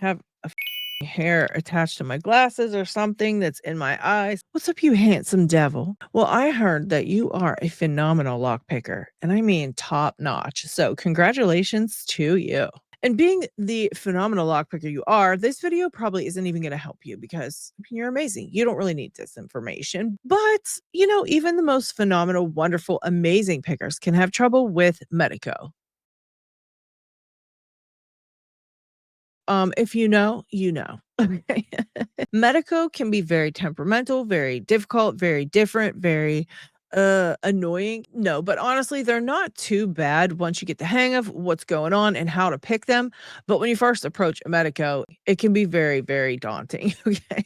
have a hair attached to my glasses or something that's in my eyes. What's up, you handsome devil? Well, I heard that you are a phenomenal lockpicker, and I mean top notch. So, congratulations to you. And being the phenomenal lockpicker you are, this video probably isn't even going to help you because you're amazing. You don't really need this information. But, even the most phenomenal, wonderful, amazing pickers can have trouble with Medeco. If you know, you know. Okay. Medeco can be very temperamental, very difficult, very different, very annoying. No, but honestly, they're not too bad once you get the hang of what's going on and how to pick them. But when you first approach a Medeco, it can be very, very daunting. Okay.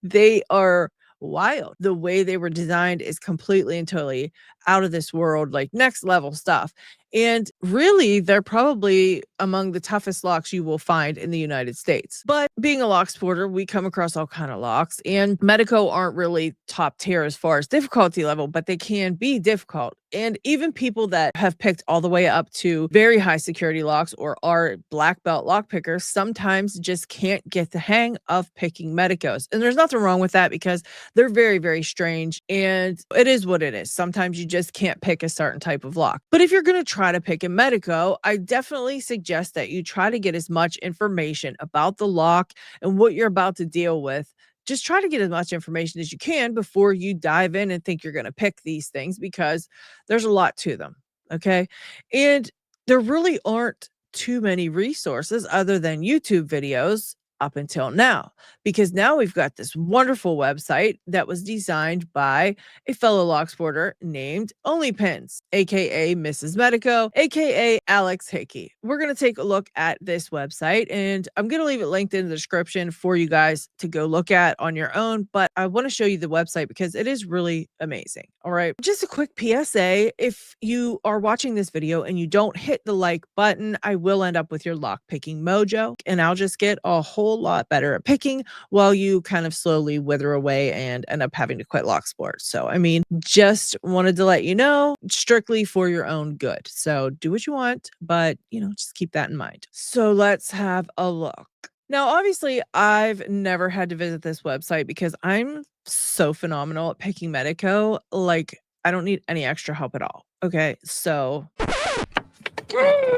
They are wild. The way they were designed is completely and totally out of this world, like next level stuff. And really, they're probably among the toughest locks you will find in the United States. But being a lock sporter, we come across all kind of locks, and Medeco aren't really top tier as far as difficulty level, but they can be difficult. And even people that have picked all the way up to very high security locks or are black belt lock pickers sometimes just can't get the hang of picking Medecos. And there's nothing wrong with that because they're very, very strange. And it is what it is. Sometimes you just can't pick a certain type of lock. But if you're going to try to pick a Medeco, I definitely suggest that you try to get as much information about the lock and what you're about to deal with. Just try to get as much information as you can before you dive in and think you're going to pick these things because there's a lot to them. Okay. And there really aren't too many resources other than YouTube videos up until now, because now we've got this wonderful website that was designed by a fellow lock sporter named OnlyPins, aka Mrs. Medeco, aka Alex Hickey. We're going to take a look at this website, and I'm going to leave it linked in the description for you guys to go look at on your own. But I want to show you the website because it is really amazing. All right. Just a quick PSA. If you are watching this video and you don't hit the like button, I will end up with your lock picking mojo, and I'll just get a whole lot better at picking while you kind of slowly wither away and end up having to quit Locksport. So, I mean, just wanted to let you know, strictly for your own good. So, do what you want, but, just keep that in mind. So, let's have a look. Now, obviously, I've never had to visit this website because I'm so phenomenal at picking Medeco. Like, I don't need any extra help at all. Okay, so.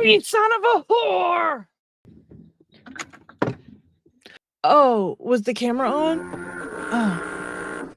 You son of a whore! Oh, was the camera on? Oh.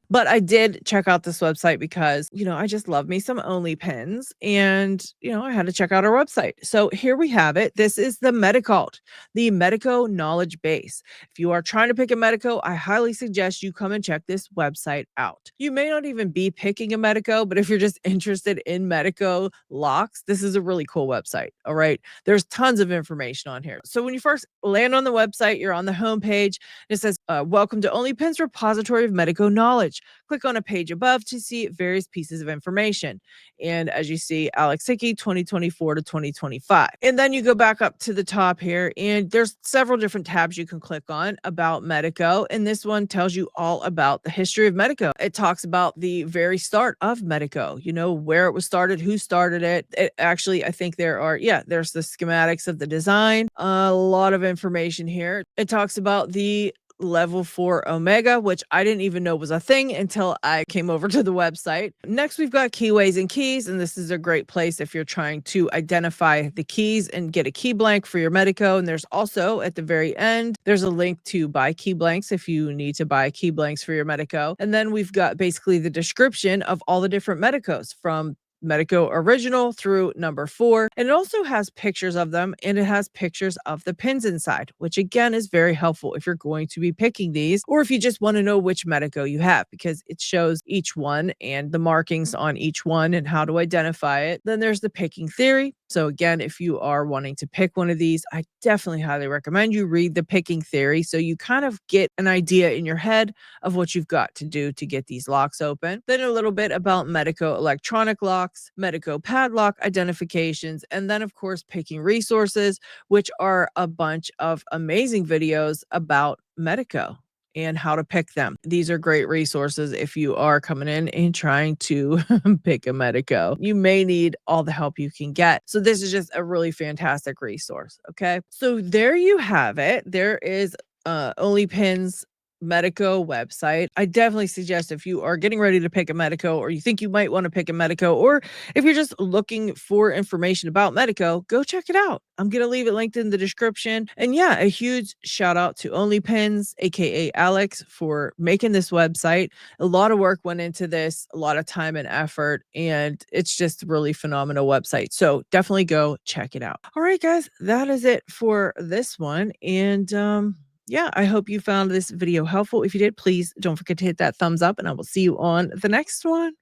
But I did check out this website because, I just love me some OnlyPins and, I had to check out our website. So here we have it. This is the Medicult, the Medeco knowledge base. If you are trying to pick a Medeco, I highly suggest you come and check this website out. You may not even be picking a Medeco, but if you're just interested in Medeco locks, this is a really cool website. All right. There's tons of information on here. So when you first land on the website, you're on the homepage. It says, welcome to OnlyPins repository of Medeco knowledge. Click on a page above to see various pieces of information. And as you see, Alex Hickey, 2024 to 2025. And then you go back up to the top here, and there's several different tabs you can click on about Medeco. And this one tells you all about the history of Medeco. It talks about the very start of Medeco, where it was started, who started it. Actually, I think there's the schematics of the design. A lot of information here. It talks about the level 4 Omega, which I didn't even know was a thing until I came over to the website. Next, we've got keyways and keys, and this is a great place if you're trying to identify the keys and get a key blank for your Medeco. And there's also at the very end, there's a link to buy key blanks if you need to buy key blanks for your Medeco. And then we've got basically the description of all the different Medecos from Medeco original through number 4. And it also has pictures of them, and it has pictures of the pins inside, which again is very helpful if you're going to be picking these, or if you just want to know which Medeco you have, because it shows each one and the markings on each one and how to identify it. Then there's the picking theory. So again, if you are wanting to pick one of these, I definitely highly recommend you read the picking theory so you kind of get an idea in your head of what you've got to do to get these locks open. Then a little bit about Medeco electronic locks, Medeco padlock identifications, and then of course picking resources, which are a bunch of amazing videos about Medeco. and how to pick them. These are great resources if you are coming in and trying to pick a Medeco. You may need all the help you can get. So this is just a really fantastic resource. Okay. So there you have it. There is Only Pins Medeco website. I definitely suggest if you are getting ready to pick a Medeco, or you think you might want to pick a Medeco, or if you're just looking for information about Medeco, go check it out. I'm going to leave it linked in the description. And yeah, a huge shout out to Only Pins, aka Alex, for making this website. A lot of work went into this, a lot of time and effort, and it's just a really phenomenal website. So definitely go check it out. All right, guys, that is it for this one. And yeah, I hope you found this video helpful. If you did, please don't forget to hit that thumbs up, and I will see you on the next one.